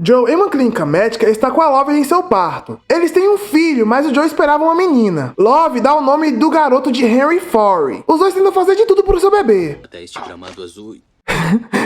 Joe, em uma clínica médica, está com a Love em seu parto. Eles têm um filho, mas o Joe esperava uma menina. Love dá o nome do garoto de Henry Forey. Os dois tentam fazer de tudo pro seu bebê. Até este gramado azul.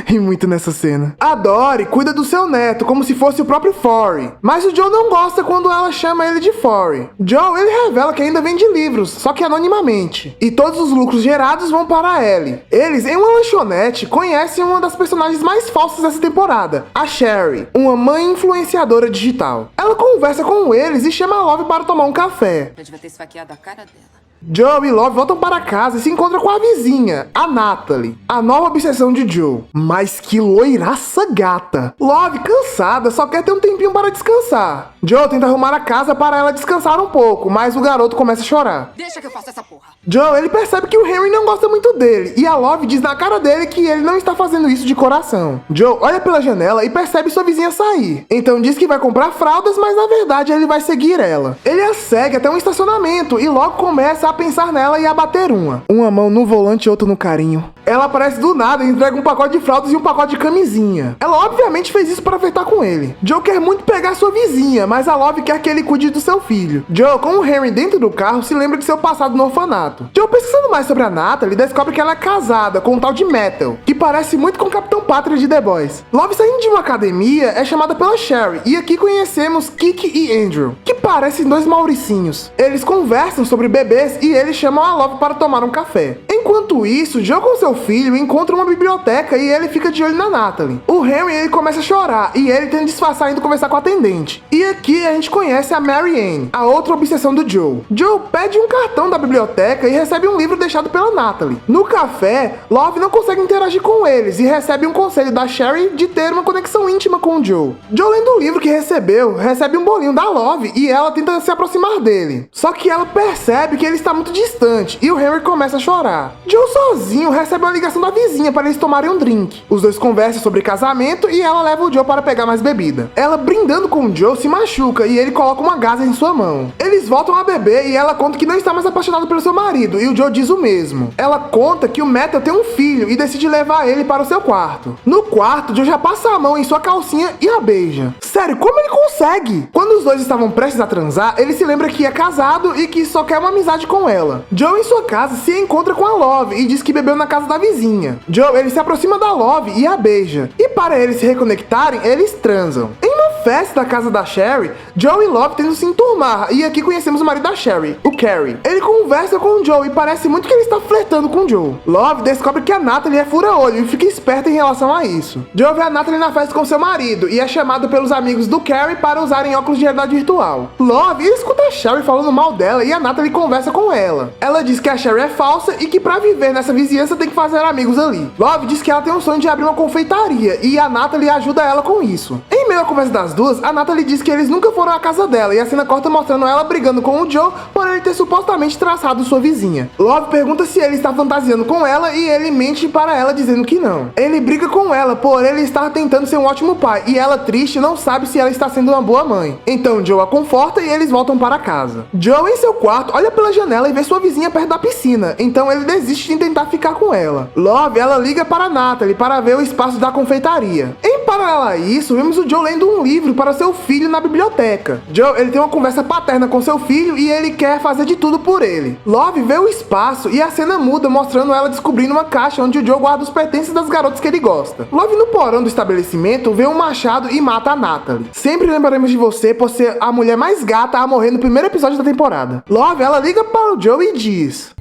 Ri muito nessa cena. A Dory cuida do seu neto como se fosse o próprio Forey. Mas o Joe não gosta quando ela chama ele de Forey. Joe, ele revela que ainda vende livros, só que anonimamente. E todos os lucros gerados vão para a Ellie. Eles, em uma lanchonete, conhecem uma das personagens mais falsas dessa temporada, a Sherry, uma mãe influenciadora digital. Ela conversa com eles e chama a Love para tomar um café. Eu devia ter esfaqueado a cara dela. Joe e Love voltam para casa e se encontram com a vizinha, a Natalie, a nova obsessão de Joe. Mas que loiraça gata! Love, cansada, só quer ter um tempinho para descansar. Joe tenta arrumar a casa para ela descansar um pouco, mas o garoto começa a chorar. Deixa que eu faça essa porra. Joe, ele percebe que o Henry não gosta muito dele, e a Love diz na cara dele que ele não está fazendo isso de coração. Joe olha pela janela e percebe sua vizinha sair. Então diz que vai comprar fraldas, mas na verdade ele vai seguir ela. Ele a segue até um estacionamento e logo começa a pensar nela e a bater uma. Uma mão no volante e outra no carinho. Ela aparece do nada e entrega um pacote de fraldas e um pacote de camisinha. Ela obviamente fez isso para flertar com ele. Joe quer muito pegar sua vizinha, mas a Love quer que ele cuide do seu filho. Joe, com o Henry dentro do carro, se lembra de seu passado no orfanato. Joe, pesquisando mais sobre a Natalie, descobre que ela é casada com um tal de Metal, que parece muito com o Capitão Pátria de The Boys. Love, saindo de uma academia, é chamada pela Sherry, e aqui conhecemos Kiki e Andrew, que parecem dois mauricinhos. Eles conversam sobre bebês e eles chamam a Love para tomar um café. Enquanto isso, Joe com seu filho encontra uma biblioteca e ele fica de olho na Natalie. O Henry, ele começa a chorar e ele tenta disfarçar indo conversar com a atendente. E aqui a gente conhece a Mary Ann, a outra obsessão do Joe. Joe pede um cartão da biblioteca e recebe um livro deixado pela Natalie. No café, Love não consegue interagir com eles e recebe um conselho da Sherry de ter uma conexão íntima com o Joe. Joe, lendo o livro que recebeu, recebe um bolinho da Love e ela tenta se aproximar dele. Só que ela percebe que ele está muito distante e o Henry começa a chorar. Joe sozinho recebe uma ligação da vizinha para eles tomarem um drink. Os dois conversam sobre casamento e ela leva o Joe para pegar mais bebida. Ela, brindando com o Joe, se machuca e ele coloca uma gasa em sua mão. Eles voltam a beber e ela conta que não está mais apaixonada pelo seu marido e o Joe diz o mesmo. Ela conta que o Metal tem um filho e decide levar ele para o seu quarto. No quarto, Joe já passa a mão em sua calcinha e a beija. Sério, como ele consegue? Quando os dois estavam prestes a transar, ele se lembra que é casado e que só quer uma amizade com ela. Joe, em sua casa, se encontra com a Love e diz que bebeu na casa da vizinha. Joe, ele se aproxima da Love e a beija. E para eles se reconectarem, eles transam. Em uma festa da casa da Sherry, Joe e Love tentam se enturmar, e aqui conhecemos o marido da Sherry, o Carrie. Ele conversa com o Joe e parece muito que ele está flertando com o Joe. Love descobre que a Natalie é fura-olho e fica esperta em relação a isso. Joe vê a Natalie na festa com seu marido e é chamado pelos amigos do Carrie para usarem óculos de realidade virtual. Love escuta a Sherry falando mal dela e a Natalie conversa com ela. Ela diz que a Sherry é falsa e que para viver nessa vizinhança tem que fazer amigos ali. Love diz que ela tem um sonho de abrir uma confeitaria e a Natalie ajuda ela com isso. Em meio à conversa das duas, a Natalie diz que eles nunca foram à casa dela e a cena corta mostrando ela brigando com o Joe por ele ter supostamente traçado sua vizinha. Love pergunta se ele está fantasiando com ela e ele mente para ela dizendo que não. Ele briga com ela por ele estar tentando ser um ótimo pai e ela, triste, não sabe se ela está sendo uma boa mãe. Então Joe a conforta e eles voltam para casa. Joe, em seu quarto, olha pela janela e vê sua vizinha perto da piscina, então ele desiste de tentar ficar com ela. Love, ela liga para Natalie para ver o espaço da confeitaria. Em paralelo a isso, vemos o Joe lendo um livro para seu filho na biblioteca. Joe, ele tem uma conversa paterna com seu filho e ele quer fazer de tudo por ele. Love vê o espaço e a cena muda, mostrando ela descobrindo uma caixa onde o Joe guarda os pertences das garotas que ele gosta. Love, no porão do estabelecimento, vê um machado e mata a Natalie. Sempre lembraremos de você por ser a mulher mais gata a morrer no primeiro episódio da temporada. Love, ela liga para o Joe e diz: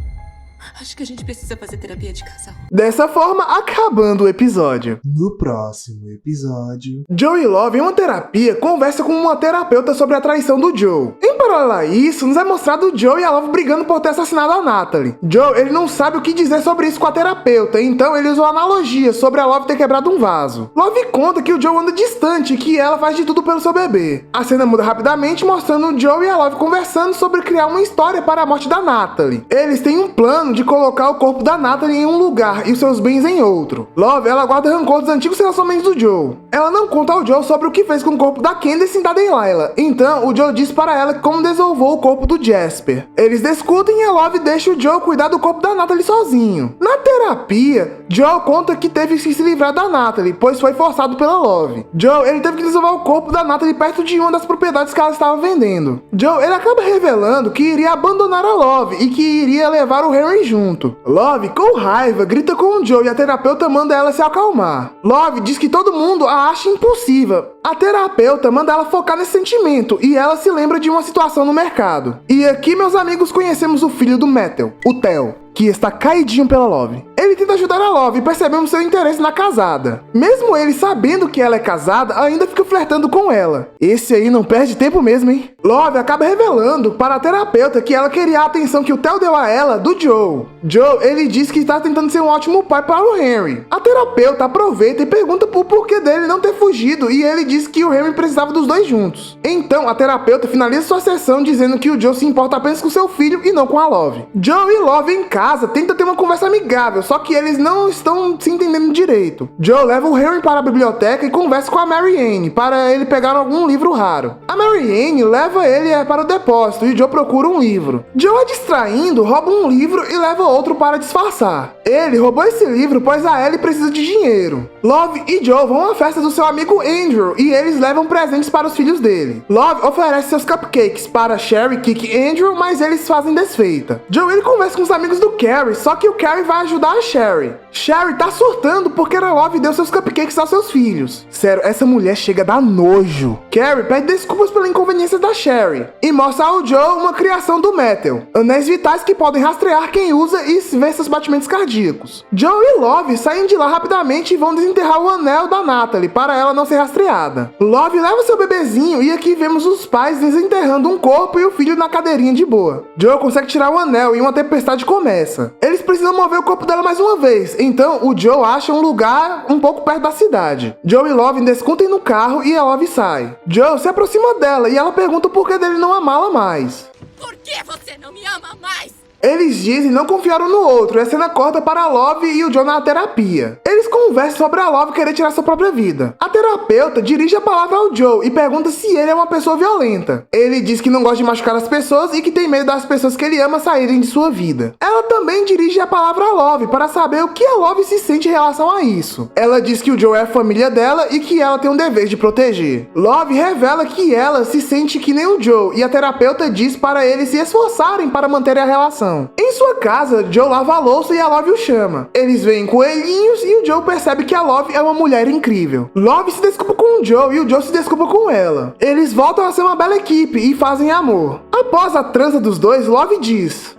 Acho que a gente precisa fazer terapia de casal. Dessa forma, acabando o episódio. No próximo episódio... Joe e Love, em uma terapia, conversa com uma terapeuta sobre a traição do Joe. Em paralelo a isso, nos é mostrado o Joe e a Love brigando por ter assassinado a Natalie. Joe, ele não sabe o que dizer sobre isso com a terapeuta, então ele usou analogia sobre a Love ter quebrado um vaso. Love conta que o Joe anda distante e que ela faz de tudo pelo seu bebê. A cena muda rapidamente, mostrando o Joe e a Love conversando sobre criar uma história para a morte da Natalie. Eles têm um plano de colocar o corpo da Natalie em um lugar e os seus bens em outro. Love, ela guarda rancor dos antigos relacionamentos do Joe. Ela não conta ao Joe sobre o que fez com o corpo da Candace e da Delilah. Então, o Joe diz para ela que como desovou o corpo do Jasper. Eles discutem e a Love deixa o Joe cuidar do corpo da Natalie sozinho. Na terapia, Joe conta que teve que se livrar da Natalie, pois foi forçado pela Love. Joe, ele teve que desovar o corpo da Natalie perto de uma das propriedades que ela estava vendendo. Joe, ele acaba revelando que iria abandonar a Love e que iria levar o Henry junto. Love, com raiva, grita com o Joe e a terapeuta manda ela se acalmar. Love diz que todo mundo a acha impulsiva. A terapeuta manda ela focar nesse sentimento e ela se lembra de uma situação no mercado. E aqui, meus amigos, conhecemos o filho do Matthew, o Theo, que está caidinho pela Love. Ele tenta ajudar a Love e percebemos seu interesse na casada. Mesmo ele sabendo que ela é casada, ainda fica flertando com ela. Esse aí não perde tempo mesmo, hein? Love acaba revelando para a terapeuta que ela queria a atenção que o Theo deu a ela do Joe. Joe, ele diz que está tentando ser um ótimo pai para o Henry. A terapeuta aproveita e pergunta por porquê dele não ter fugido e ele diz que o Henry precisava dos dois juntos. Então, a terapeuta finaliza sua sessão dizendo que o Joe se importa apenas com seu filho e não com a Love. Joe e Love em casa tentam ter uma conversa amigável, só que eles não estão se entendendo direito. Joe leva o Henry para a biblioteca e conversa com a Mary Ann para ele pegar algum livro raro. A Mary Ann leva ele para o depósito e Joe procura um livro. Joe, distraindo, rouba um livro e leva outro para disfarçar. Ele roubou esse livro pois a Ellie precisa de dinheiro. Love e Joe vão à festa do seu amigo Andrew e eles levam presentes para os filhos dele. Love oferece seus cupcakes para Sherry, Kiki e Andrew, mas eles fazem desfeita. Joe, ele conversa com os amigos do Carrie, só que o Carrie vai ajudar a Sherry. Sherry tá surtando porque a Love deu seus cupcakes aos seus filhos. Sério, essa mulher chega a dar nojo. Carrie pede desculpas pela inconveniência da Sherry e mostra ao Joe uma criação do Matthew. Anéis vitais que podem rastrear quem usa e ver seus batimentos cardíacos. Joe e Love saem de lá rapidamente e vão desenterrar o anel da Natalie para ela não ser rastreada. Love leva seu bebezinho e aqui vemos os pais desenterrando um corpo e o filho na cadeirinha de boa. Joe consegue tirar o anel e uma tempestade começa. Eles precisam mover o corpo dela mais uma vez, então o Joe acha um lugar um pouco perto da cidade. Joe e Love discutem no carro e a Love sai. Joe se aproxima dela e ela pergunta o porquê dele não amá-la mais. Por que você não me ama mais? Eles dizem não confiar um no outro e a cena corta para a Love e o Joe na terapia. Eles conversam sobre a Love querer tirar sua própria vida. A terapeuta dirige a palavra ao Joe e pergunta se ele é uma pessoa violenta. Ele diz que não gosta de machucar as pessoas e que tem medo das pessoas que ele ama saírem de sua vida. Ela também dirige a palavra a Love para saber o que a Love se sente em relação a isso. Ela diz que o Joe é a família dela e que ela tem um dever de proteger. Love revela que ela se sente que nem o Joe e a terapeuta diz para eles se esforçarem para manter a relação. Em sua casa, Joe lava a louça e a Love o chama. Eles veem coelhinhos e o Joe percebe que a Love é uma mulher incrível. Love se desculpa com o Joe e o Joe se desculpa com ela. Eles voltam a ser uma bela equipe e fazem amor. Após a transa dos dois, Love diz: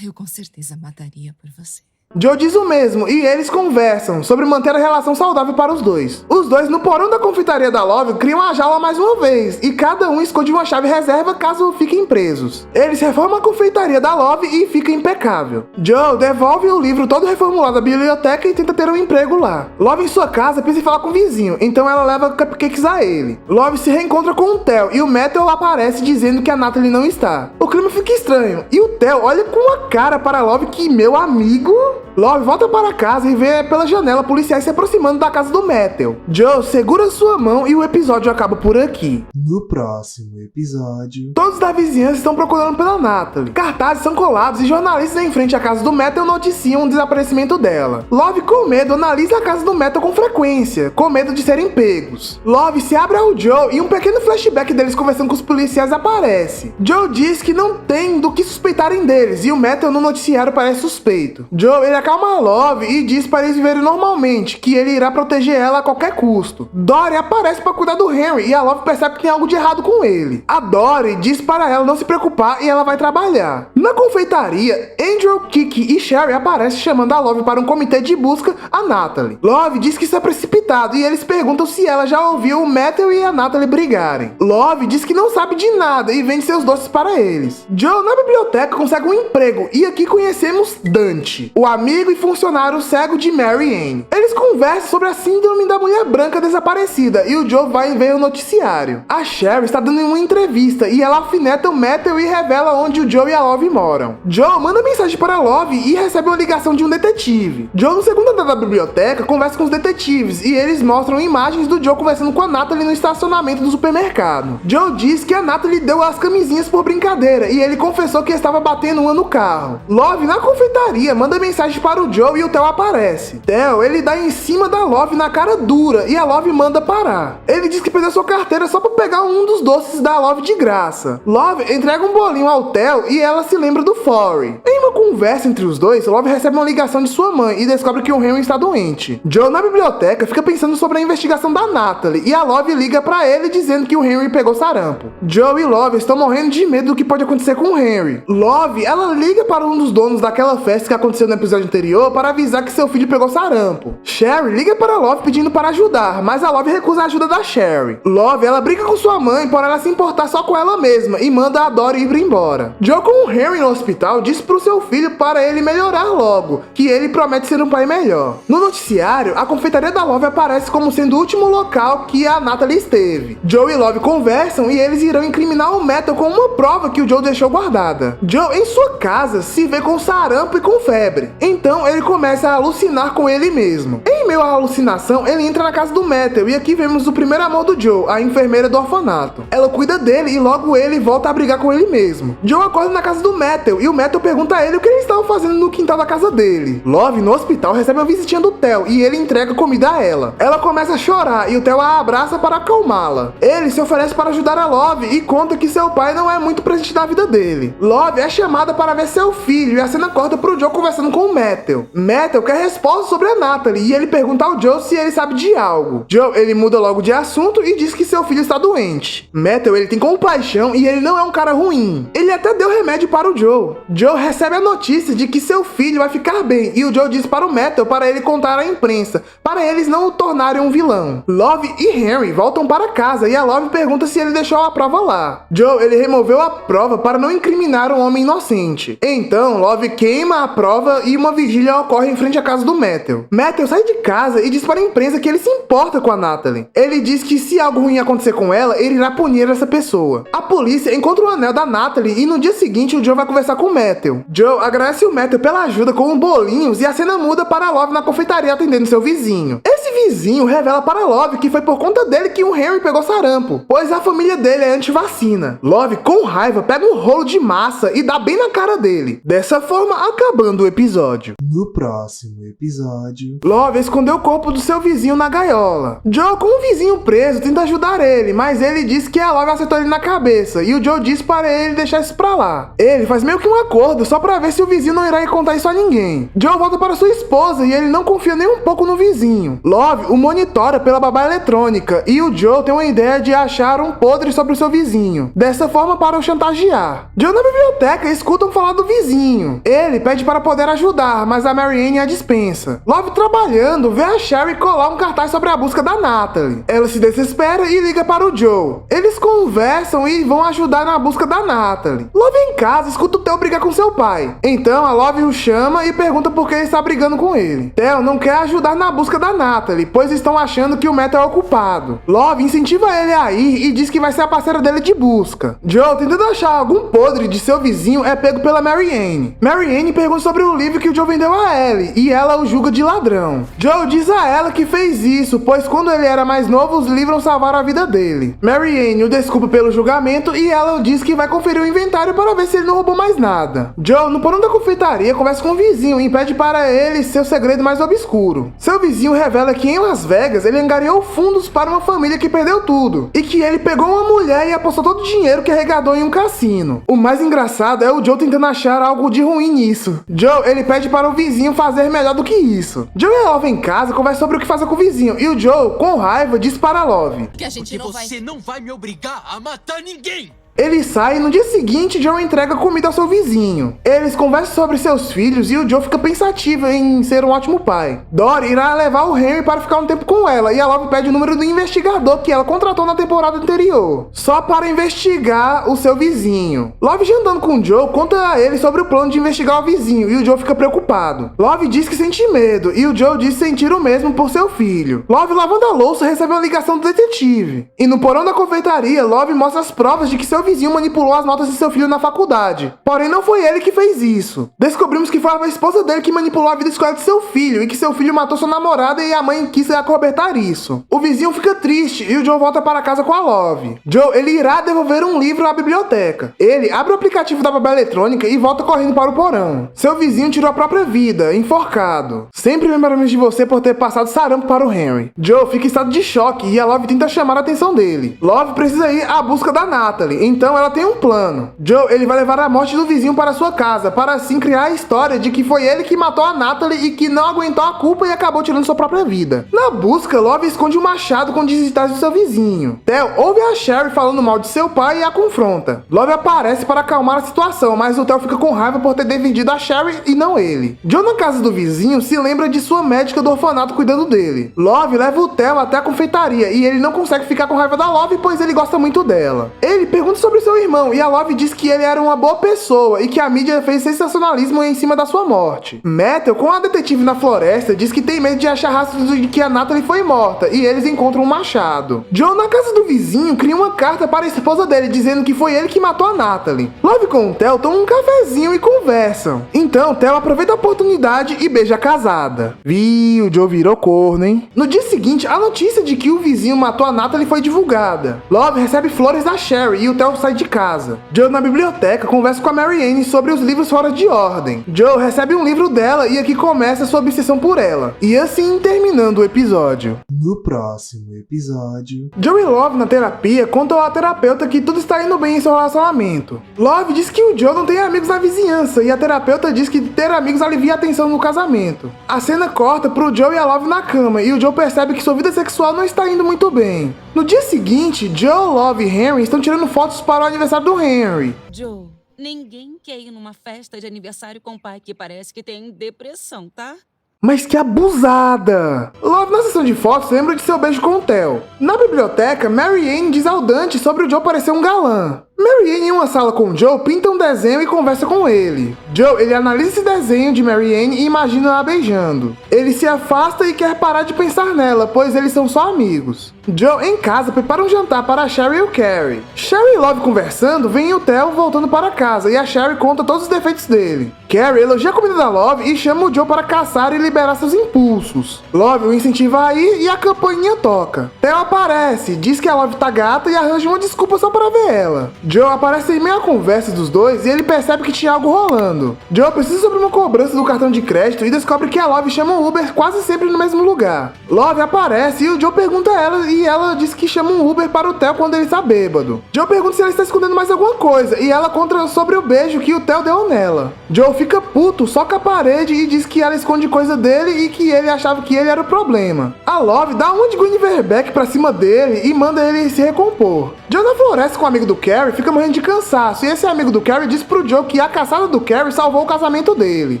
Eu com certeza mataria por você. Joe diz o mesmo e eles conversam sobre manter a relação saudável para os dois. Os dois, no porão da confeitaria da Love, criam a jaula mais uma vez e cada um esconde uma chave reserva caso fiquem presos. Eles reformam a confeitaria da Love e fica impecável. Joe devolve o livro todo reformulado à biblioteca e tenta ter um emprego lá. Love em sua casa pensa em falar com o vizinho, então ela leva cupcakes a ele. Love se reencontra com o Theo e o Matthew aparece dizendo que a Natalie não está. O clima fica estranho e o Theo olha com a cara para Love que, meu amigo... Love volta para casa e vê pela janela policiais se aproximando da casa do Matthew. Joe segura sua mão e o episódio acaba por aqui. No próximo episódio... Todos da vizinhança estão procurando pela Natalie. Cartazes são colados e jornalistas em frente à casa do Matthew noticiam o desaparecimento dela. Love, com medo, analisa a casa do Matthew com frequência, com medo de serem pegos. Love se abre ao Joe e um pequeno flashback deles conversando com os policiais aparece. Joe diz que não tem do que suspeitarem deles e o Matthew no noticiário parece suspeito. Joe, ele acalma a Love e diz para eles viverem normalmente, que ele irá proteger ela a qualquer custo. Dory aparece para cuidar do Henry e a Love percebe que tem algo de errado com ele. A Dory diz para ela não se preocupar e ela vai trabalhar. Na confeitaria, Andrew, Kiki e Sherry aparecem chamando a Love para um comitê de busca a Natalie. Love diz que isso é precipitado e eles perguntam se ela já ouviu o Matthew e a Natalie brigarem. Love diz que não sabe de nada e vende seus doces para eles. Joe, na biblioteca, consegue um emprego e aqui conhecemos Dante, o amigo amigo e funcionário cego de Mary Ann. Eles conversam sobre a síndrome da mulher branca desaparecida e o Joe vai ver o noticiário. A Sherry está dando uma entrevista e ela alfineta o Matthew e revela onde o Joe e a Love moram. Joe manda mensagem para a Love e recebe uma ligação de um detetive. Joe, no segundo andar da biblioteca, conversa com os detetives e eles mostram imagens do Joe conversando com a Natalie no estacionamento do supermercado. Joe diz que a Natalie deu as camisinhas por brincadeira e ele confessou que estava batendo uma no carro. Love, na confeitaria, manda mensagem para o Joe e o Theo aparece. Theo, ele dá em cima da Love na cara dura e a Love manda parar. Ele diz que perdeu sua carteira só para pegar um dos doces da Love de graça. Love entrega um bolinho ao Theo e ela se lembra do Forey. Em uma conversa entre os dois, Love recebe uma ligação de sua mãe e descobre que o Henry está doente. Joe, na biblioteca, fica pensando sobre a investigação da Natalie e a Love liga para ele dizendo que o Henry pegou sarampo. Joe e Love estão morrendo de medo do que pode acontecer com o Henry. Love, ela liga para um dos donos daquela festa que aconteceu no episódio anterior para avisar que seu filho pegou sarampo. Sherry liga para Love pedindo para ajudar, mas a Love recusa a ajuda da Sherry. Love, ela briga com sua mãe por ela se importar só com ela mesma e manda a Dory ir embora. Joe, com o Henry no hospital, diz pro seu filho para ele melhorar logo, que ele promete ser um pai melhor. No noticiário, a confeitaria da Love aparece como sendo o último local que a Natalie esteve. Joe e Love conversam e eles irão incriminar o Matthew com uma prova que o Joe deixou guardada. Joe, em sua casa, se vê com sarampo e com febre. Então ele começa a alucinar com ele mesmo. Em meio à alucinação, ele entra na casa do Matthew e aqui vemos o primeiro amor do Joe, a enfermeira do orfanato. Ela cuida dele e logo ele volta a brigar com ele mesmo. Joe acorda na casa do Matthew e o Matthew pergunta a ele o que eles estavam fazendo no quintal da casa dele. Love, no hospital, recebe uma visitinha do Theo e ele entrega comida a ela. Ela começa a chorar e o Theo a abraça para acalmá-la. Ele se oferece para ajudar a Love e conta que seu pai não é muito presente na vida dele. Love é chamada para ver seu filho e a cena corta pro Joe conversando com o Matthew. Matthew quer resposta sobre a Natalie e ele pergunta ao Joe se ele sabe de algo. Joe, ele muda logo de assunto e diz que seu filho está doente. Matthew, ele tem compaixão e ele não é um cara ruim. Ele até deu remédio para o Joe. Joe recebe a notícia de que seu filho vai ficar bem e o Joe diz para o Matthew para ele contar à imprensa, para eles não o tornarem um vilão. Love e Henry voltam para casa e a Love pergunta se ele deixou a prova lá. Joe, ele removeu a prova para não incriminar um homem inocente. Então, Love queima a prova e uma vigília ocorre em frente à casa do Matthew. Matthew sai de casa e diz para a imprensa que ele se importa com a Natalie. Ele diz que se algo ruim acontecer com ela, ele irá punir essa pessoa. A polícia encontra o anel da Natalie e no dia seguinte o Joe vai conversar com o Matthew. Joe agradece o Matthew pela ajuda com bolinhos e a cena muda para Love na confeitaria atendendo seu vizinho. Esse vizinho revela para Love que foi por conta dele que o Henry pegou sarampo, pois a família dele é anti-vacina. Love, com raiva, pega um rolo de massa e dá bem na cara dele. Dessa forma, acabando o episódio. No próximo episódio... Love escondeu o corpo do seu vizinho na gaiola. Joe, com o vizinho preso, tenta ajudar ele, mas ele diz que a Love acertou ele na cabeça e o Joe diz para ele deixar isso pra lá. Ele faz meio que um acordo só pra ver se o vizinho não irá contar isso a ninguém. Joe volta para sua esposa e ele não confia nem um pouco no vizinho. Love o monitora pela babá eletrônica e o Joe tem uma ideia de achar um podre sobre o seu vizinho. Dessa forma, para o chantagear. Joe na biblioteca escutam falar do vizinho. Ele pede para poder ajudar, mas a Mary Ann a dispensa. Love trabalhando vê a Sherry colar um cartaz sobre a busca da Natalie. Ela se desespera e liga para o Joe. Eles conversam e vão ajudar na busca da Natalie. Love em casa escuta o Theo brigar com seu pai. Então a Love o chama e pergunta por que ele está brigando com ele. Theo não quer ajudar na busca da Natalie, pois estão achando que o Matthew é o culpado. Love incentiva ele a ir e diz que vai ser a parceira dele de busca. Joe, tentando achar algum podre de seu vizinho, é pego pela Mary Ann. Mary Ann pergunta sobre o livro que o Joe vendeu a Ellie e ela o julga de ladrão. Joe diz a ela que fez isso, pois quando ele era mais novo, os livros salvaram a vida dele. Mary Ann o desculpa pelo julgamento e ela diz que vai conferir o inventário para ver se ele não roubou mais nada. Joe, no porão da confeitaria, conversa com o vizinho e pede para ele seu segredo mais obscuro. Seu vizinho revela que em Las Vegas ele angariou fundos para uma família que perdeu tudo e que ele pegou uma mulher e apostou todo o dinheiro que arrecadou em um cassino. O mais engraçado é o Joe tentando achar algo de ruim nisso. Joe, ele pede para o vizinho fazer melhor do que isso. Joe e a Love em casa conversam sobre o que fazer com o vizinho e o Joe, com raiva, diz para a Love: Que a gente Porque não vai... você não vai me obrigar a matar ninguém! Ele sai e no dia seguinte Joe entrega comida ao seu vizinho. Eles conversam sobre seus filhos e o Joe fica pensativo em ser um ótimo pai. Dory irá levar o Henry para ficar um tempo com ela e a Love pede o número do investigador que ela contratou na temporada anterior, só para investigar o seu vizinho. Love, já andando com o Joe, conta a ele sobre o plano de investigar o vizinho e o Joe fica preocupado. Love diz que sente medo e o Joe diz sentir o mesmo por seu filho. Love, lavando a louça, recebe uma ligação do detetive. E no porão da confeitaria, Love mostra as provas de que seu vizinho manipulou as notas de seu filho na faculdade. Porém, não foi ele que fez isso. Descobrimos que foi a esposa dele que manipulou a vida escolar de seu filho e que seu filho matou sua namorada e a mãe quis acobertar isso. O vizinho fica triste e o Joe volta para casa com a Love. Joe, ele irá devolver um livro à biblioteca. Ele abre o aplicativo da babá eletrônica e volta correndo para o porão. Seu vizinho tirou a própria vida, enforcado. Sempre lembramos de você por ter passado sarampo para o Henry. Joe fica em estado de choque e a Love tenta chamar a atenção dele. Love precisa ir à busca da Natalie, então ela tem um plano. Joe, ele vai levar a morte do vizinho para sua casa, para assim criar a história de que foi ele que matou a Natalie e que não aguentou a culpa e acabou tirando sua própria vida. Na busca, Love esconde um machado com digitais do seu vizinho. Theo ouve a Sherry falando mal de seu pai e a confronta. Love aparece para acalmar a situação, mas o Theo fica com raiva por ter defendido a Sherry e não ele. Joe, na casa do vizinho, se lembra de sua médica do orfanato cuidando dele. Love leva o Theo até a confeitaria e ele não consegue ficar com raiva da Love, pois ele gosta muito dela. Ele pergunta sobre seu irmão e a Love diz que ele era uma boa pessoa e que a mídia fez sensacionalismo em cima da sua morte. Metal, com a detetive na floresta, diz que tem medo de achar rastros de que a Natalie foi morta e eles encontram um machado. Joe, na casa do vizinho, cria uma carta para a esposa dele dizendo que foi ele que matou a Natalie. Love com o Theo tomam um cafezinho e conversam. Então, Theo aproveita a oportunidade e beija a casada. O Joe virou corno, hein? No dia seguinte, a notícia de que o vizinho matou a Natalie foi divulgada. Love recebe flores da Sherry e o Theo sai de casa. Joe, na biblioteca, conversa com a Mary Ann sobre os livros fora de ordem. Joe recebe um livro dela e aqui começa sua obsessão por ela. E assim terminando o episódio. No próximo episódio... Joe e Love, na terapia, contam à terapeuta que tudo está indo bem em seu relacionamento. Love diz que o Joe não tem amigos na vizinhança e a terapeuta diz que ter amigos alivia a tensão no casamento. A cena corta pro Joe e a Love na cama e o Joe percebe que sua vida sexual não está indo muito bem. No dia seguinte, Joe, Love e Henry estão tirando fotos para o aniversário do Henry. Joe, ninguém quer ir numa festa de aniversário com um pai que parece que tem depressão, tá? Mas que abusada! Love, na sessão de fotos, lembra de seu beijo com o Theo. Na biblioteca, Mary Ann diz ao Dante sobre o Joe parecer um galã. Mary Ann, em uma sala com Joe, pinta um desenho e conversa com ele. Joe, ele analisa esse desenho de Mary Ann e imagina ela beijando. Ele se afasta e quer parar de pensar nela, pois eles são só amigos. Joe, em casa, prepara um jantar para a Sherry e o Carrie. Sherry e Love conversando, vem o Theo voltando para casa e a Sherry conta todos os defeitos dele. Carrie elogia a comida da Love e chama o Joe para caçar e liberar seus impulsos. Love o incentiva a ir e a campainha toca. Theo aparece, diz que a Love tá gata e arranja uma desculpa só para ver ela. Joe aparece em meio à conversa dos dois e ele percebe que tinha algo rolando. Joe precisa sobre uma cobrança do cartão de crédito e descobre que a Love chama um Uber quase sempre no mesmo lugar. Love aparece e o Joe pergunta a ela e ela diz que chama um Uber para o Theo quando ele está bêbado. Joe pergunta se ela está escondendo mais alguma coisa e ela conta sobre o beijo que o Theo deu nela. Joe fica puto, soca a parede e diz que ela esconde coisa dele e que ele achava que ele era o problema. A Love dá uma de Gwen Verbeck pra cima dele e manda ele se recompor. Joe na floresta com o amigo do Carrie fica morrendo de cansaço e esse amigo do Carrie diz pro Joe que a caçada do Carrie salvou o casamento dele.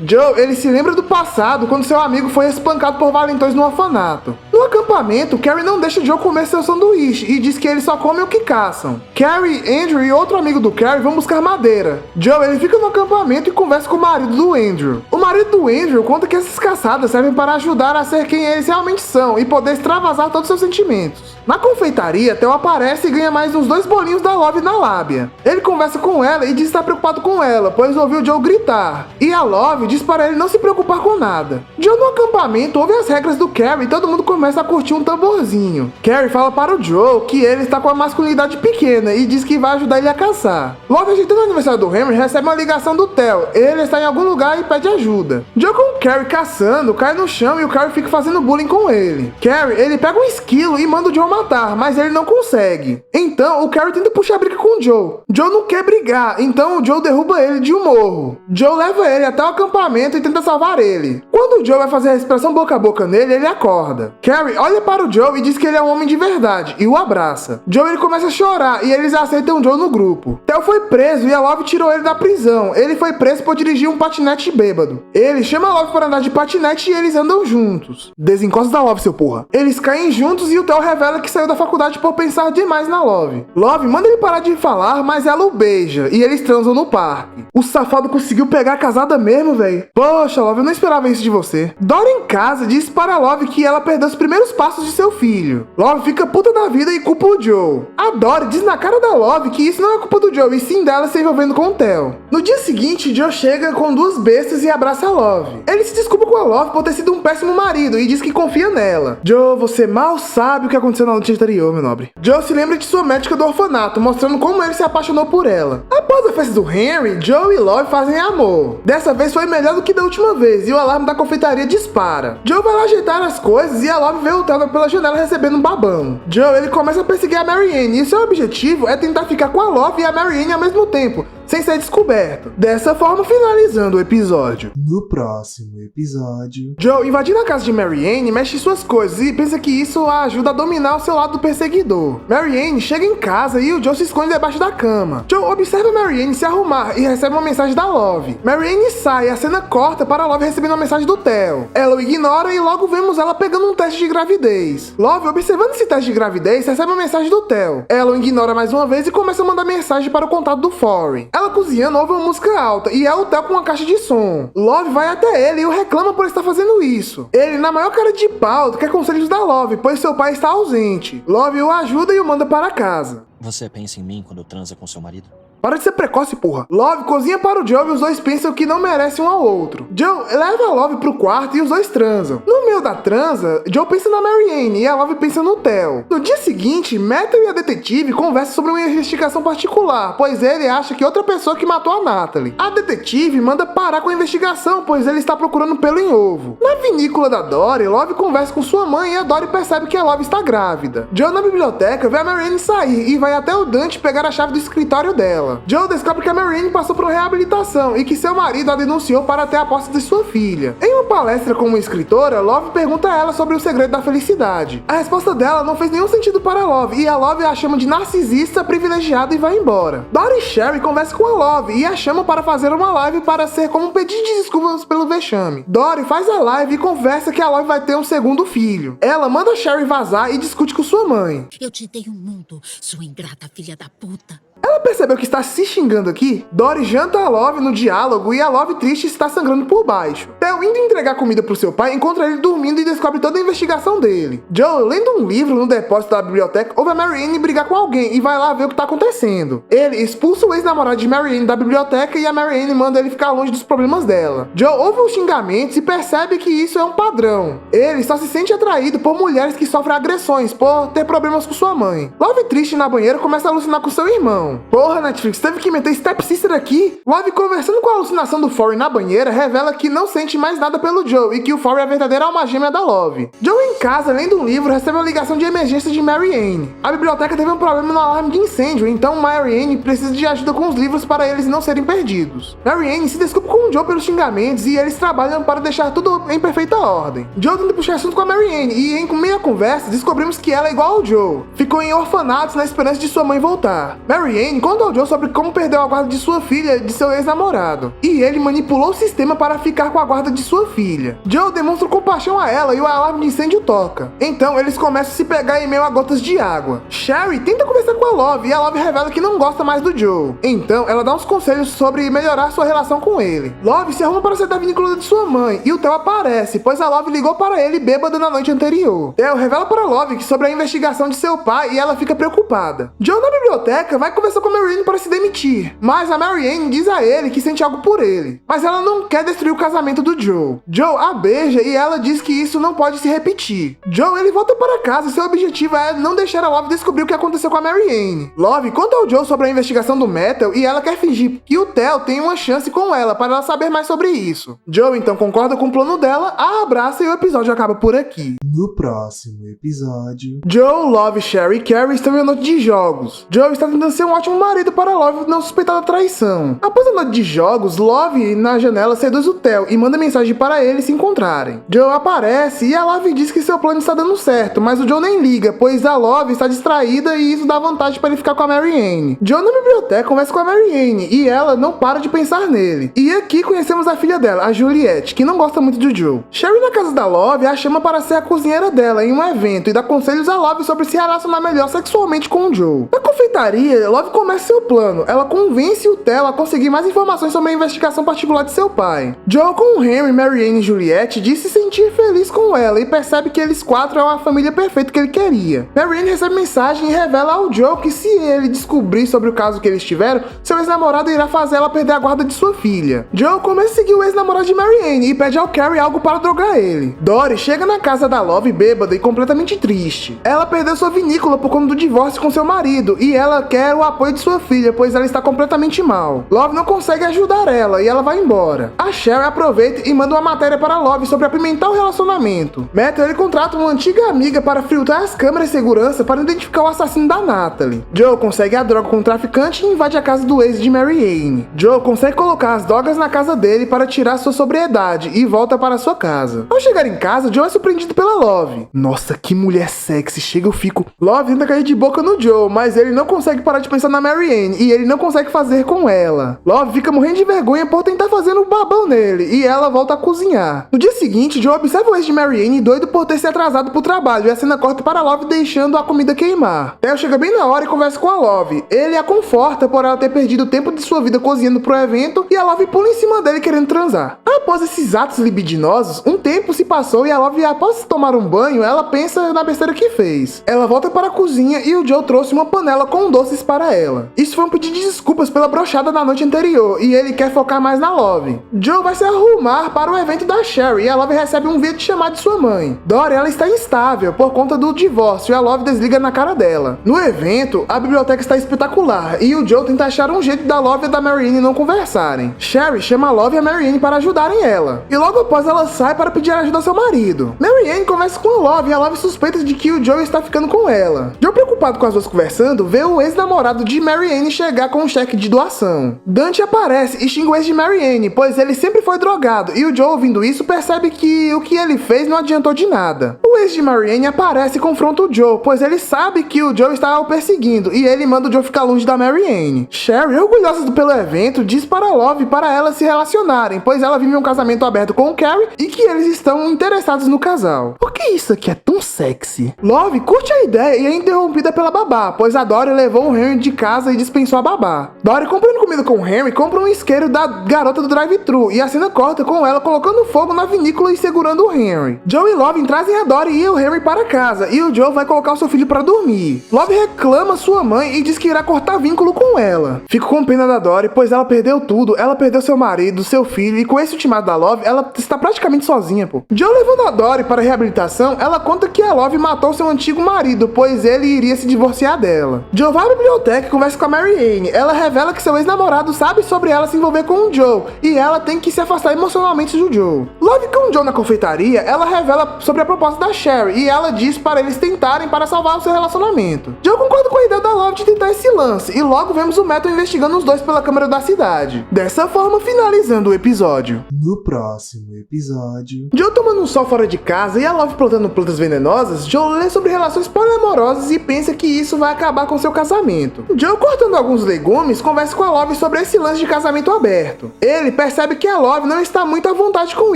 Joe, ele se lembra do passado quando seu amigo foi espancado por valentões no orfanato. No acampamento, Carrie não deixa Joe comer seu sanduíche e diz que eles só comem o que caçam. Carrie, Andrew e outro amigo do Carrie vão buscar madeira. Joe, ele fica no acampamento e conversa com o marido do Andrew. O marido do Andrew conta que essas caçadas servem para ajudar a ser quem eles realmente são e poder extravasar todos seus sentimentos. Na confeitaria, Theo aparece e ganha mais uns 2 bolinhos da Love na lábia. Ele conversa com ela e diz estar preocupado com ela, pois ouviu Joe gritar. E a Love diz para ele não se preocupar com nada. Joe no acampamento ouve as regras do Carrie e todo mundo começa a curtir um tamborzinho. Carrie fala para o Joe que ele está com a masculinidade pequena e diz que vai ajudar ele a caçar. Love, ajeitando o aniversário do Henry, recebe uma ligação do Theo. Ele está em algum lugar e pede ajuda. Joe com o Carrie caçando, cai no chão e o Carrie fica fazendo bullying com ele. Carrie, ele pega um esquilo e manda o Joe matar, mas ele não consegue. Então, o Carrie tenta puxar a briga com o Joe. Joe não quer brigar, então o Joe derruba ele de um morro. Joe leva ele até o acampamento e tenta salvar ele. Quando o Joe vai fazer a expressão boca a boca nele, ele acorda. Carrie Sherry olha para o Joe e diz que ele é um homem de verdade e o abraça. Joe ele começa a chorar e eles aceitam Joe no grupo. Theo foi preso e a Love tirou ele da prisão. Ele foi preso por dirigir um patinete bêbado. Ele chama a Love para andar de patinete e eles andam juntos. Desencosta da Love, seu porra. Eles caem juntos e o Theo revela que saiu da faculdade por pensar demais na Love. Love manda ele parar de falar, mas ela o beija e eles transam no parque. O safado conseguiu pegar a casada mesmo, velho. Poxa, Love, eu não esperava isso de você. Dory em casa diz para Love que ela perdeu os primeiros passos de seu filho. Love fica puta da vida e culpa o Joe. A Dory diz na cara da Love que isso não é culpa do Joe e sim dela se envolvendo com o Theo. No dia seguinte, Joe chega com duas bestas e abraça a Love. Ele se desculpa com a Love por ter sido um péssimo marido e diz que confia nela. Joe, você mal sabe o que aconteceu na noite anterior, meu nobre. Joe se lembra de sua médica do orfanato, mostrando como ele se apaixonou por ela. Após a festa do Henry, Joe e Love fazem amor. Dessa vez foi melhor do que da última vez e o alarme da confeitaria dispara. Joe vai lá ajeitar as coisas e a Love vê o Theo pela janela recebendo um babão. Joe ele começa a perseguir a Marianne e seu objetivo é tentar ficar com a Love e a Marianne ao mesmo tempo, sem ser descoberto. Dessa forma, finalizando o episódio. No próximo episódio... Joe, invadindo a casa de Marianne, mexe em suas coisas e pensa que isso a ajuda a dominar o seu lado do perseguidor. Marianne chega em casa e o Joe se esconde debaixo da cama. Joe observa Marianne se arrumar e recebe uma mensagem da Love. Marianne sai e a cena corta para a Love recebendo uma mensagem do Theo. Ela o ignora e logo vemos ela pegando um teste de gravidez. Love, observando esse teste de gravidez, recebe uma mensagem do Theo. Ela o ignora mais uma vez e começa a mandar mensagem para o contato do Foreign. Ela cozinhando ouve uma música alta e é o Theo com uma caixa de som. Love vai até ele e o reclama por estar fazendo isso. Ele, na maior cara de pau, quer conselhos da Love, pois seu pai está ausente. Love o ajuda e o manda para casa. Você pensa em mim quando transa com seu marido? Para de ser precoce, porra. Love cozinha para o Joe e os dois pensam que não merecem um ao outro. Joe leva a Love pro quarto e os dois transam. No meio da transa, Joe pensa na Marianne e a Love pensa no Theo. No dia seguinte, Matthew e a detetive conversam sobre uma investigação particular, pois ele acha que outra pessoa que matou a Natalie. A detetive manda parar com a investigação, pois ele está procurando pelo em ovo. Na vinícola da Dory, Love conversa com sua mãe e a Dory percebe que a Love está grávida. Joe na biblioteca vê a Marianne sair e vai até o Dante pegar a chave do escritório dela. Joe descobre que a Marianne passou por reabilitação e que seu marido a denunciou para ter a posse de sua filha. Em uma palestra com uma escritora, Love pergunta a ela sobre o segredo da felicidade. A resposta dela não fez nenhum sentido para Love e a Love a chama de narcisista, privilegiada e vai embora. Dory e Sherry conversam com a Love e a chamam para fazer uma live para ser como um pedido de desculpas pelo vexame. Dory faz a live e conversa que a Love vai ter um segundo filho. Ela manda Sherry vazar e discute com sua mãe. Eu te dei um mundo, sua ingrata filha da puta. Ela percebeu que está se xingando aqui? Dory janta a Love no diálogo e a Love triste está sangrando por baixo. Theo, indo entregar comida pro seu pai, encontra ele dormindo e descobre toda a investigação dele. Joe, lendo um livro no depósito da biblioteca, ouve a Marianne brigar com alguém e vai lá ver o que tá acontecendo. Ele expulsa o ex-namorado de Marianne da biblioteca e a Marianne manda ele ficar longe dos problemas dela. Joe ouve os xingamentos e percebe que isso é um padrão. Ele só se sente atraído por mulheres que sofrem agressões por ter problemas com sua mãe. Love triste na banheira começa a alucinar com seu irmão. Porra, Netflix, teve que meter Step Sister aqui? Love, conversando com a alucinação do Foreign na banheira, revela que não sente mais nada pelo Joe e que o Foreign é a verdadeira alma gêmea da Love. Joe em casa, lendo um livro, recebe uma ligação de emergência de Marianne. A biblioteca teve um problema no alarme de incêndio, então Marianne precisa de ajuda com os livros para eles não serem perdidos. Marianne se desculpa com o Joe pelos xingamentos e eles trabalham para deixar tudo em perfeita ordem. Joe tenta puxar assunto com a Marianne e em meia conversa descobrimos que ela é igual ao Joe. Ficou em orfanatos na esperança de sua mãe voltar. Marianne conta ao Joe sobre como perdeu a guarda de sua filha de seu ex-namorado. E ele manipulou o sistema para ficar com a guarda de sua filha. Joe demonstra compaixão a ela e o alarme de incêndio toca. Então eles começam a se pegar em meio a gotas de água. Sherry tenta conversar com a Love e a Love revela que não gosta mais do Joe. Então ela dá uns conselhos sobre melhorar sua relação com ele. Love se arruma para sair da vinícola de sua mãe e o Theo aparece, pois a Love ligou para ele bêbada na noite anterior. Theo revela para Love sobre a investigação de seu pai e ela fica preocupada. Joe na biblioteca vai conversar com a Marianne para se demitir, mas a Marianne diz a ele que sente algo por ele, mas ela não quer destruir o casamento do Joe. Joe a beija e ela diz que isso não pode se repetir. Joe ele volta para casa e seu objetivo é não deixar a Love descobrir o que aconteceu com a Marianne. Love conta ao Joe sobre a investigação do Metal e ela quer fingir que o Theo tem uma chance com ela para ela saber mais sobre isso. Joe então concorda com o plano dela, a abraça e o episódio acaba por aqui. No próximo episódio... Joe, Love, Sherry e Carrie estão em uma noite de jogos. Joe está tentando ser um ótimo um marido para Love não suspeitar da traição. Após a noite de jogos, Love, na janela, seduz o Theo e manda mensagem para eles se encontrarem. Joe aparece e a Love diz que seu plano está dando certo, mas o Joe nem liga, pois a Love está distraída e isso dá vantagem para ele ficar com a Mary Ann. Joe na biblioteca conversa com a Mary Ann e ela não para de pensar nele. E aqui conhecemos a filha dela, a Juliette, que não gosta muito do Joe. Sherry na casa da Love a chama para ser a cozinheira dela em um evento e dá conselhos a Love sobre se relacionar melhor sexualmente com o Joe. Na confeitaria, Love começa seu plano. Ela convence o Theo a conseguir mais informações sobre a investigação particular de seu pai. Joe, com Henry, Mary Ann e Juliette, diz se sentir feliz com ela e percebe que eles quatro é a família perfeita que ele queria. Mary Ann recebe mensagem e revela ao Joe que se ele descobrir sobre o caso que eles tiveram, seu ex-namorado irá fazer ela perder a guarda de sua filha. Joe começa a seguir o ex-namorado de Mary Ann e pede ao Carrie algo para drogar ele. Dory chega na casa da Love bêbada e completamente triste. Ela perdeu sua vinícola por conta do divórcio com seu marido e ela quer o apoio de sua filha, pois ela está completamente mal. Love não consegue ajudar ela e ela vai embora. A Sherry aproveita e manda uma matéria para Love sobre apimentar o relacionamento. Matthew ele contrata uma antiga amiga para filtrar as câmeras de segurança para identificar o assassino da Natalie. Joe consegue a droga com o traficante e invade a casa do ex de Mary Ann. Joe consegue colocar as drogas na casa dele para tirar sua sobriedade e volta para sua casa. Ao chegar em casa, Joe é surpreendido pela Love. Nossa, que mulher sexy, chega eu fico... Love tenta cair de boca no Joe, mas ele não consegue parar de pensar na Mary Ann e ele não consegue fazer com ela. Love fica morrendo de vergonha por tentar fazer um babão nele e ela volta a cozinhar. No dia seguinte, Joe observa o ex de Mary Ann doido por ter se atrasado pro trabalho e a cena corta para Love deixando a comida queimar. Theo chega bem na hora e conversa com a Love. Ele a conforta por ela ter perdido o tempo de sua vida cozinhando pro evento e a Love pula em cima dele querendo transar. Após esses atos libidinosos, um tempo se passou e a Love, após tomar um banho, ela pensa na besteira que fez. Ela volta para a cozinha e o Joe trouxe uma panela com doces para ela. Isso foi um pedido de desculpas pela brochada da noite anterior e ele quer focar mais na Love. Joe vai se arrumar para o evento da Sherry e a Love recebe um vídeo chamado de sua mãe. Dory, ela está instável por conta do divórcio e a Love desliga na cara dela. No evento, a biblioteca está espetacular e o Joe tenta achar um jeito da Love e da Mary Ann não conversarem. Sherry chama a Love e a Mary Ann para ajudarem ela. E logo após ela sai para pedir ajuda ao seu marido. Mary Ann conversa com a Love e a Love suspeita de que o Joe está ficando com ela. Joe, preocupado com as duas conversando, vê o ex-namorado de Mary Ann chegar com um cheque de doação. Dante aparece e xinga o ex de Mary Ann, pois ele sempre foi drogado e o Joe, ouvindo isso, percebe que o que ele fez não adiantou de nada. O ex de Mary Ann aparece e confronta o Joe, pois ele sabe que o Joe está o perseguindo e ele manda o Joe ficar longe da Mary Ann. Sherry, orgulhosa pelo evento, diz para Love para elas se relacionarem, pois ela vive um casamento aberto com o Carrie e que eles estão interessados no casal. Por que isso aqui é tão sexy? Love curte a ideia e é interrompida pela babá, pois a Dory levou o Henry de casa e dispensou a babá. Dory, comprando comida com o Henry, compra um isqueiro da garota do drive-thru e a cena corta com ela colocando fogo na vinícola e segurando o Henry. Joe e Love trazem a Dory e o Henry para casa e o Joe vai colocar o seu filho para dormir. Love reclama sua mãe e diz que irá cortar vínculo com ela. Fico com pena da Dory, pois ela perdeu tudo. Ela perdeu seu marido, seu filho e com esse ultimato da Love, ela está praticamente sozinha, pô. Joe levando a Dory para a reabilitação, ela conta que a Love matou seu antigo marido, pois ele iria se divorciar dela. Joe vai à biblioteca e conversa com a Mary Ann. Ela revela que seu ex-namorado sabe sobre ela se envolver com o Joe e ela tem que se afastar emocionalmente do Joe. Love com o Joe na confeitaria, ela revela sobre a proposta da Sherry e ela diz para eles tentarem para salvar o seu relacionamento. Joe concorda com a ideia da Love de tentar esse lance e logo vemos o Matthew investigando os dois pela câmera da cidade. Dessa forma, finalizando o episódio. No próximo episódio... Joe tomando um sol fora de casa e a Love plantando plantas venenosas, Joe lê sobre relações poliamorosas e pensa que isso vai acabar com seu casamento. Joe, cortando alguns legumes, conversa com a Love sobre esse lance de casamento aberto. Ele percebe que a Love não está muito à vontade com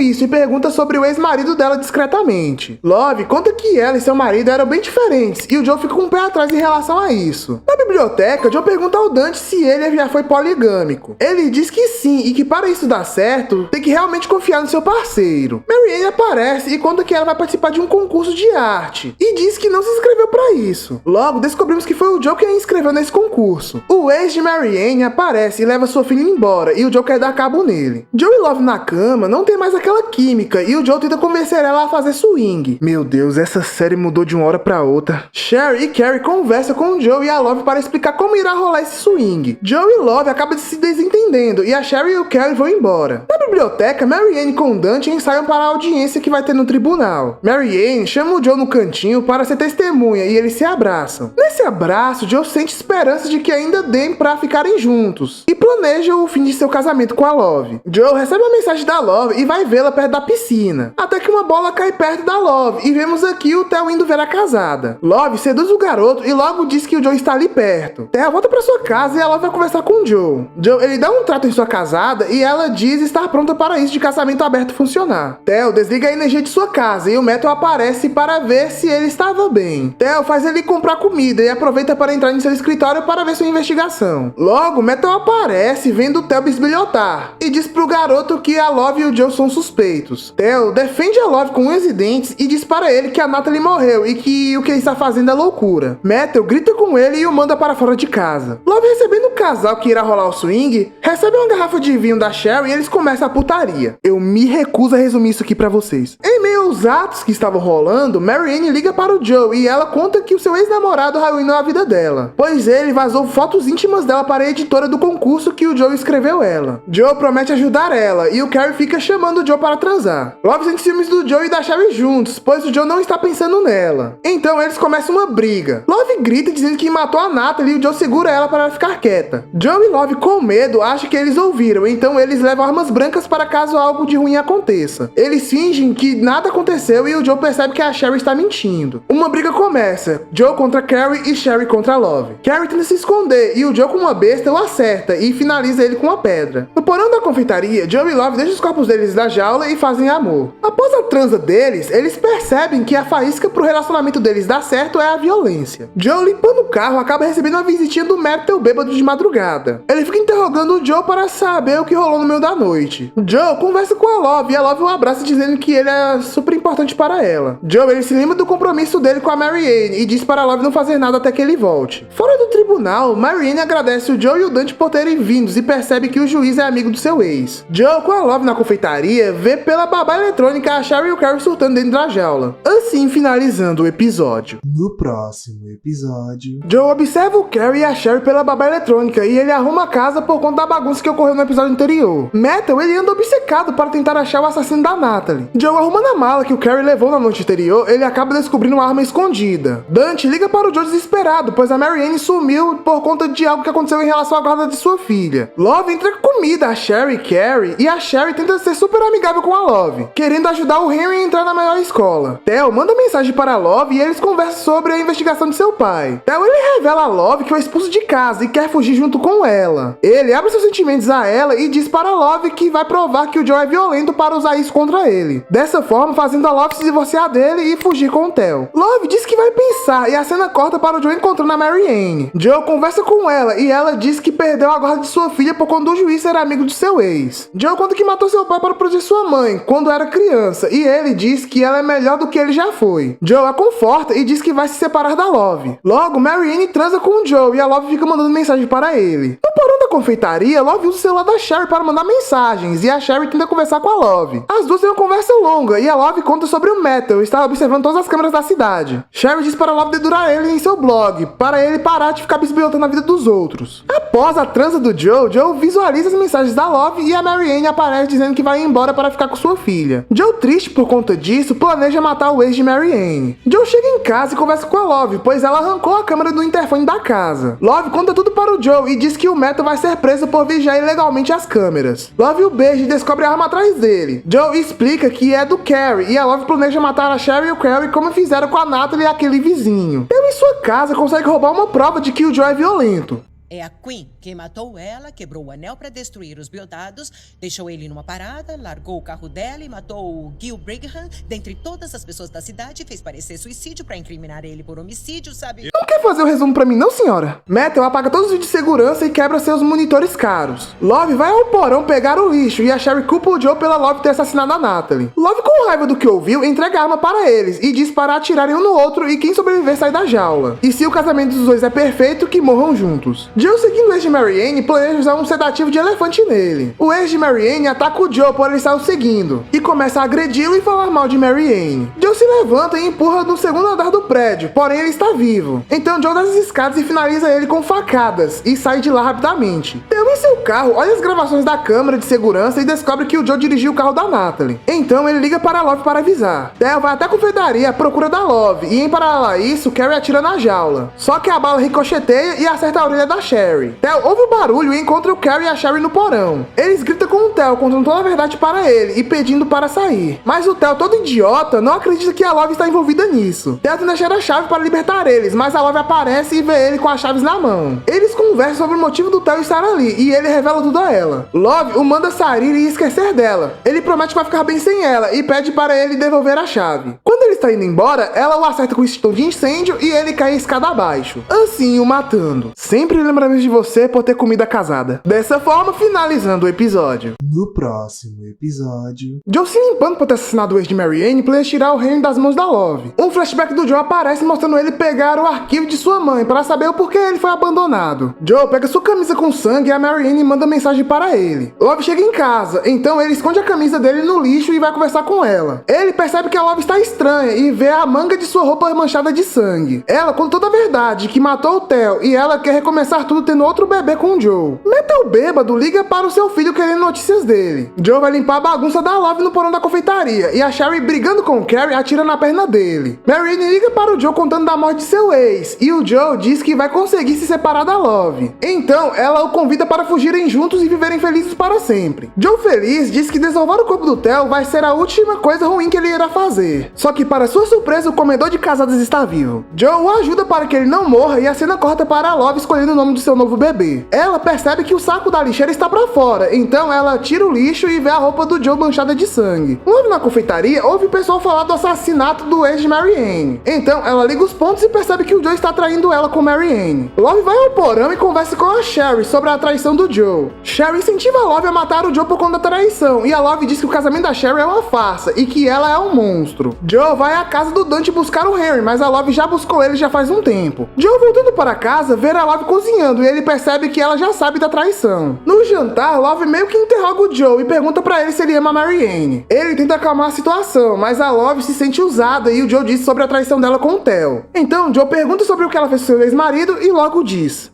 isso e pergunta sobre o ex-marido dela discretamente. Love conta que ela e seu marido eram bem diferentes e o Joe fica com o pé atrás em relação a isso. Na biblioteca, Joe pergunta ao Dante se ele já foi poligâmico. Ele diz que sim e que para isso dar certo, tem que realmente confiar no seu parceiro. Mary Ann aparece e conta que ela vai participar de um concurso de arte e diz que não se inscreveu para isso. Logo, descobrimos que foi o Joe que a inscreveu nesse concurso. O ex de Mary Ann aparece e leva sua filha embora e o Joe quer dar cabo nele. Joe e Love na cama não tem mais aquela química e o Joe tenta convencer ela a fazer swing. Meu Deus, essa série mudou de uma hora pra outra. Sherry e Carrie conversam com o Joe e a Love para explicar como irá rolar esse swing. Joe e Love acabam se desentendendo e a Sherry e o Carrie vão embora. Na biblioteca, Mary Ann com Dante ensaiam para a audiência que vai ter no tribunal. Mary Ann chama o Joe no cantinho para ser testemunha e eles se abraçam. Nesse abraço, Joe sente esperança de que ainda deem pra ficarem juntos e planeja o fim de seu casamento com a Love. Joe recebe uma mensagem da Love e vai vê-la perto da piscina, até que uma bola cai perto da Love e vemos aqui o Theo indo ver a casada. Love seduz o garoto e logo diz que o Joe está ali perto. Theo volta para sua casa e a Love vai conversar com o Joe. Joe, ele dá um trato em sua casada e ela diz estar pronta para isso de casamento aberto funcionar. Theo desliga a energia de sua casa e o Metal aparece para ver se ele estava bem. Theo faz ele comprar comida e aproveita para entrar em seu escritório para ver sua investigação. Logo, Metal aparece vendo o Theo bisbilhotar e diz pro garoto que a Love e o Joe são suspeitos. Theo defende a Love com unhas e dentes e diz para ele que a Natalie morreu e que o que ele está fazendo é loucura. Metal grita com ele e o manda para fora de casa. Love, recebendo o casal que irá rolar o swing, recebe uma garrafa de vinho da Sherry e eles começam a putaria. Eu me recuso a resumir isso aqui pra vocês. Em meio aos atos que estavam rolando, Mary Ann liga para o Joe e ela conta que o seu ex-namorado arruinou a vida dela, pois ele vazou fotos íntimas dela para a editora do concurso que o Joe escreveu ela. Joe promete ajudar ela e o Carrie fica chamando o Joe para transar. Love sente ciúmes do Joe e da Sherry juntos, pois o Joe não está pensando nela. Então eles começam uma briga. Love grita dizendo que matou a Natalie e o Joe segura ela para ela ficar quieta. Joe e Love, com medo, acham que eles ouviram, então eles levam armas brancas para caso algo de ruim aconteça. Eles fingem que nada aconteceu e o Joe percebe que a Sherry está mentindo. Uma briga começa, Joe contra Carrie e Sherry contra Love. Carrie tenta se esconder e o Joe, com uma besta, o acerta e finaliza ele com uma pedra. No porão da confeitaria, Joe e Love deixam os corpos deles da jaula e fazem amor. Após a transa deles, eles percebem que a faísca pro relacionamento deles dar certo é a violência. Joe, limpando o carro, acaba recebendo uma visitinha do Metal bêbado de madrugada. Ele fica interrogando o Joe para saber o que rolou no meio da noite. Joe conversa com a Love e a Love o abraça dizendo que ele é super importante para ela. Joe, ele se lembra do compromisso dele com a Mary Ann e diz para a Love não fazer nada até que ele volte. Fora do tribunal, Mary Ann agradece o Joe e o Dante por terem vindos e percebe que o juiz é amigo do seu ex. Joe, com a Love na confeitaria, vê pela babá eletrônica a Sherry e o Carrie surtando dentro da jaula. Assim finalizando o episódio. No próximo episódio... Joe observa o Carrie e a Sherry pela babá eletrônica e ele arruma a casa por conta da bagunça que ocorreu no episódio anterior. Metal, ele anda obcecado para tentar achar o assassino da Natalie. Joe, arrumando a mala que o Carrie levou na noite anterior, ele acaba descobrindo uma arma escondida. Dante liga para o Joe desesperado, pois a Mary Ann sumiu por conta de algo que aconteceu em relação à guarda de sua filha. Love entrega comida a Sherry e Carrie e a Sherry tenta ser super amigável com a Love, querendo ajudar o Henry a entrar na melhor escola. Theo manda mensagem para a Love e eles conversam sobre a investigação de seu pai. Theo, ele revela a Love que foi expulso de casa e quer fugir junto com ela. Ele abre seus sentimentos a ela e diz para a Love que vai provar que o Joe é violento para usar isso contra ele. Dessa forma, fazendo a Love se divorciar dele e fugir com o Theo. Love diz que vai pensar e a cena corta para o Joe encontrando a Mary Ann. Joe conversa com ela e ela diz que perdeu a guarda de sua filha por conta do juiz ser amigo de seu ex. Joe conta que matou seu pai para proteger sua mãe quando era criança e ele diz que ela é melhor do que ele já foi. Joe a conforta e diz que vai se separar da Love. Logo, Mary Ann transa com o Joe e a Love fica mandando mensagem para ele. No porão da confeitaria, Love usa o celular da Sherry para mandar mensagens e a Sherry tenta conversar com a Love. As duas têm uma conversa longa e a Love conta sobre o Metal e está observando todas as câmeras da cidade. Sherry diz para a Love dedurar ele em seu blog, para ele parar de ficar bisbilhotando a vida dos outros. Após a transa do Joe visualiza as mensagens da Love e a Mary Ann aparece dizendo que vai embora para ficar com sua filha. Joe, triste por conta disso, planeja matar o ex de Mary Ann. Joe chega em casa e conversa com a Love, pois ela arrancou a câmera do interfone da casa. Love conta tudo para o Joe e diz que o Metal vai ser preso por vigiar ilegalmente as câmeras. Love o beija e descobre a arma atrás dele. Joe explica que é do Carrie e a Love planeja matar a Sherry e o Carrie como fizeram com a Natalie e aquele vizinho. Ele em sua casa consegue roubar uma prova de que o Joe é violento. É a Queen quem matou ela, quebrou o anel para destruir os biodados, deixou ele numa parada, largou o carro dela e matou o Gil Brigham, dentre todas as pessoas da cidade, fez parecer suicídio para incriminar ele por homicídio, sabe? Não quer fazer o resumo pra mim não, senhora? Metal apaga todos os vídeos de segurança e quebra seus monitores caros. Love vai ao porão pegar o lixo e a Sherry culpa o Joe pela Love ter assassinado a Natalie. Love, com raiva do que ouviu, entrega a arma para eles e diz para atirarem um no outro e quem sobreviver sai da jaula. E se o casamento dos dois é perfeito, que morram juntos. Joe, seguindo o ex de Mary Ann, planeja usar um sedativo de elefante nele. O ex de Mary Ann ataca o Joe por ele estar o seguindo e começa a agredi-lo e falar mal de Mary Ann. Joe se levanta e empurra no segundo andar do prédio, porém ele está vivo. Então Então Joe desce as escadas e finaliza ele com facadas e sai de lá rapidamente. Theo em seu carro olha as gravações da câmera de segurança e descobre que o Joe dirigiu o carro da Natalie. Então ele liga para a Love para avisar. Theo vai até a confeitaria à procura da Love e em paralelo a isso, Carrie atira na jaula. Só que a bala ricocheteia e acerta a orelha da Sherry. Theo ouve o barulho e encontra o Carrie e a Sherry no porão. Eles gritam com o Theo, contando toda a verdade para ele e pedindo para sair. Mas o Theo, todo idiota, não acredita que a Love está envolvida nisso. Theo tenta achar a chave para libertar eles, mas a Love aparece e vê ele com as chaves na mão. Eles conversam sobre o motivo do Theo estar ali e ele revela tudo a ela. Love o manda sair e esquecer dela. Ele promete que vai ficar bem sem ela e pede para ele devolver a chave. Quando ele está indo embora, ela o acerta com o extintor de incêndio e ele cai a escada abaixo, assim o matando. Sempre lembramos de você por ter comida casada. Dessa forma, finalizando o episódio. No próximo episódio... Joe se limpando por ter assassinado o ex de Mary Anne planeja tirar o Henry das mãos da Love. Um flashback do Joe aparece mostrando ele pegar o arquivo de sua mãe para saber o porquê ele foi abandonado. Joe pega sua camisa com sangue e a Mary Anne manda mensagem para ele. Love chega em casa, então ele esconde a camisa dele no lixo e vai conversar com ela. Ele percebe que a Love está estranha e vê a manga de sua roupa manchada de sangue. Ela conta toda a verdade, que matou o Theo e ela quer recomeçar tudo tendo outro bebê com o Joe. Metal bêbado liga para o seu filho querendo notícias dele. Joe vai limpar a bagunça da Love no porão da confeitaria e a Sherry, brigando com o Carrie, atira na perna dele. Mary Anne liga para o Joe contando da morte de seu ex e o Joe diz que vai conseguir se separar da Love. Então ela o convida para fugirem juntos e viverem felizes para sempre. Joe feliz diz que desovar o corpo do Theo vai ser a última coisa ruim que ele irá fazer. Só que para sua surpresa o comedor de casadas está vivo. Joe o ajuda para que ele não morra e a cena corta para a Love escolhendo o nome do seu novo bebê. Ela percebe que o saco da lixeira está para fora, então ela tira o lixo e vê a roupa do Joe manchada de sangue. Love na confeitaria ouve o pessoal falar do assassinato do ex de Mary Anne. Então ela liga os pontos e percebe que o Joe está traindo ela com Mary Anne. Love vai ao porão e conversa com a Sherry sobre a traição do Joe. Sherry incentiva a Love a matar o Joe por conta da traição e a Love diz que o casamento da Sherry é uma farsa e que ela é um monstro. Joe vai à casa do Dante buscar o Henry, mas a Love já buscou ele já faz um tempo. Joe voltando para casa vê a Love cozinhando e ele percebe que ela já sabe da traição. No jantar, Love meio que interroga o Joe e pergunta para ele se ele ama Mary Anne. Ele tenta acalmar a situação, mas a Love se sente usada e o Joe diz sobre a traição dela com o Theo. Então Joe pergunta sobre o que ela fez com seu ex-marido e logo diz: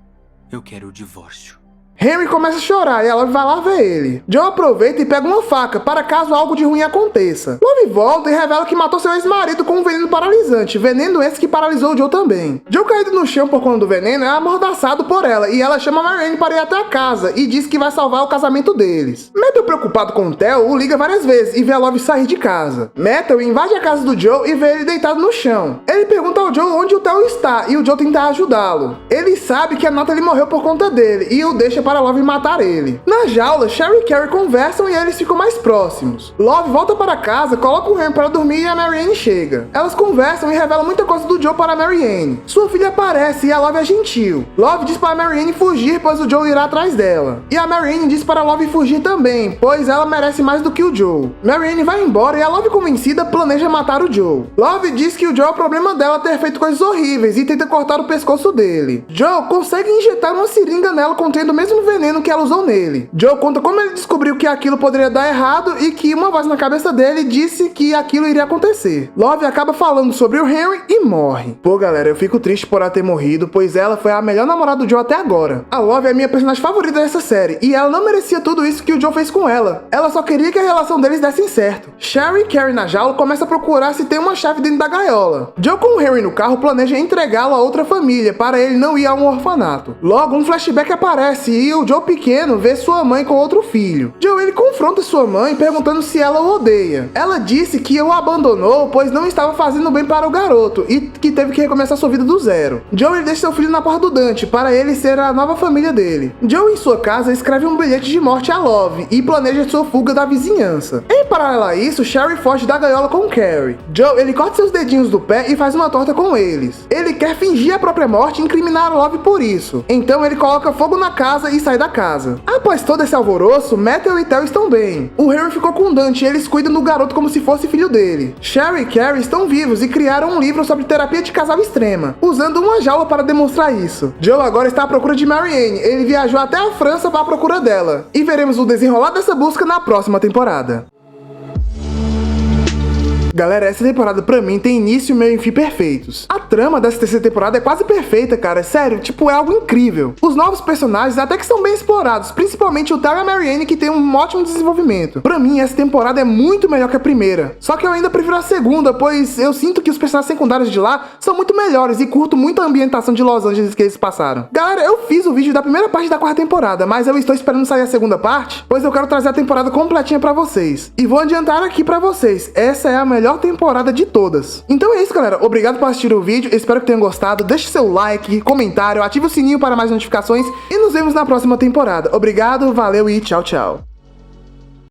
eu quero o divórcio. Henry começa a chorar e a Love vai lá ver ele. Joe aproveita e pega uma faca para caso algo de ruim aconteça. Love volta e revela que matou seu ex-marido com um veneno paralisante, veneno esse que paralisou o Joe também. Joe, caído no chão por conta do veneno, é amordaçado por ela e ela chama Mary Anne para ir até a casa e diz que vai salvar o casamento deles. Metal, preocupado com o Theo, o liga várias vezes e vê a Love sair de casa. Metal invade a casa do Joe e vê ele deitado no chão. Ele pergunta ao Joe onde o Theo está e o Joe tenta ajudá-lo. Ele sabe que a Natalie morreu por conta dele e o deixa para Love matar ele. Na jaula, Sherry e Carrie conversam e eles ficam mais próximos. Love volta para casa, coloca o Henry para dormir e a Mary Anne chega. Elas conversam e revelam muita coisa do Joe para Mary Anne. Sua filha aparece e a Love é gentil. Love diz para Mary Anne fugir, pois o Joe irá atrás dela. E a Mary Anne diz para Love fugir também, pois ela merece mais do que o Joe. Mary Anne vai embora e a Love, convencida, planeja matar o Joe. Love diz que o Joe é o problema dela ter feito coisas horríveis e tenta cortar o pescoço dele. Joe consegue injetar uma seringa nela contendo o mesmo veneno que ela usou nele. Joe conta como ele descobriu que aquilo poderia dar errado e que uma voz na cabeça dele disse que aquilo iria acontecer. Love acaba falando sobre o Henry e morre. Pô, galera, eu fico triste por ela ter morrido, pois ela foi a melhor namorada do Joe até agora. A Love é a minha personagem favorita dessa série e ela não merecia tudo isso que o Joe fez com ela. Ela só queria que a relação deles desse certo. Sherry e Carrie na jaula começam a procurar se tem uma chave dentro da gaiola. Joe, com o Henry no carro, planeja entregá-lo a outra família para ele não ir a um orfanato. Logo, um flashback aparece e o Joe pequeno vê sua mãe com outro filho. Joe, ele confronta sua mãe perguntando se ela o odeia. Ela disse que o abandonou pois não estava fazendo bem para o garoto e que teve que recomeçar sua vida do zero. Joe, ele deixa seu filho na porta do Dante para ele ser a nova família dele. Joe, em sua casa, escreve um bilhete de morte a Love e planeja sua fuga da vizinhança. Em paralelo a isso, Sherry foge da gaiola com Carrie. Joe, ele corta seus dedinhos do pé e faz uma torta com eles. Ele quer fingir a própria morte e incriminar a Love por isso. Então ele coloca fogo na casa e sai da casa. Após todo esse alvoroço, Metal e Theo estão bem. O Henry ficou com Dante e eles cuidam do garoto como se fosse filho dele. Sherry e Carrie estão vivos e criaram um livro sobre terapia de casal extrema, usando uma jaula para demonstrar isso. Joe agora está à procura de Mary Anne. Ele viajou até a França para a procura dela. E veremos o desenrolar dessa busca na próxima temporada. Galera, essa temporada pra mim tem início, meio e fim perfeitos. A trama dessa terceira temporada é quase perfeita, cara. Sério, tipo, é algo incrível. Os novos personagens até que são bem explorados, principalmente o Tara e a Marianne, que tem um ótimo desenvolvimento. Pra mim, essa temporada é muito melhor que a primeira. Só que eu ainda prefiro a segunda, pois eu sinto que os personagens secundários de lá são muito melhores e curto muito a ambientação de Los Angeles que eles passaram. Galera, eu fiz o vídeo da primeira parte da quarta temporada, mas eu estou esperando sair a segunda parte, pois eu quero trazer a temporada completinha pra vocês. E vou adiantar aqui pra vocês, essa é a melhor temporada de todas. Então é isso, galera. Obrigado por assistir o vídeo, espero que tenham gostado. Deixe seu like, comentário, ative o sininho para mais notificações e nos vemos na próxima temporada. Obrigado, valeu e tchau, tchau.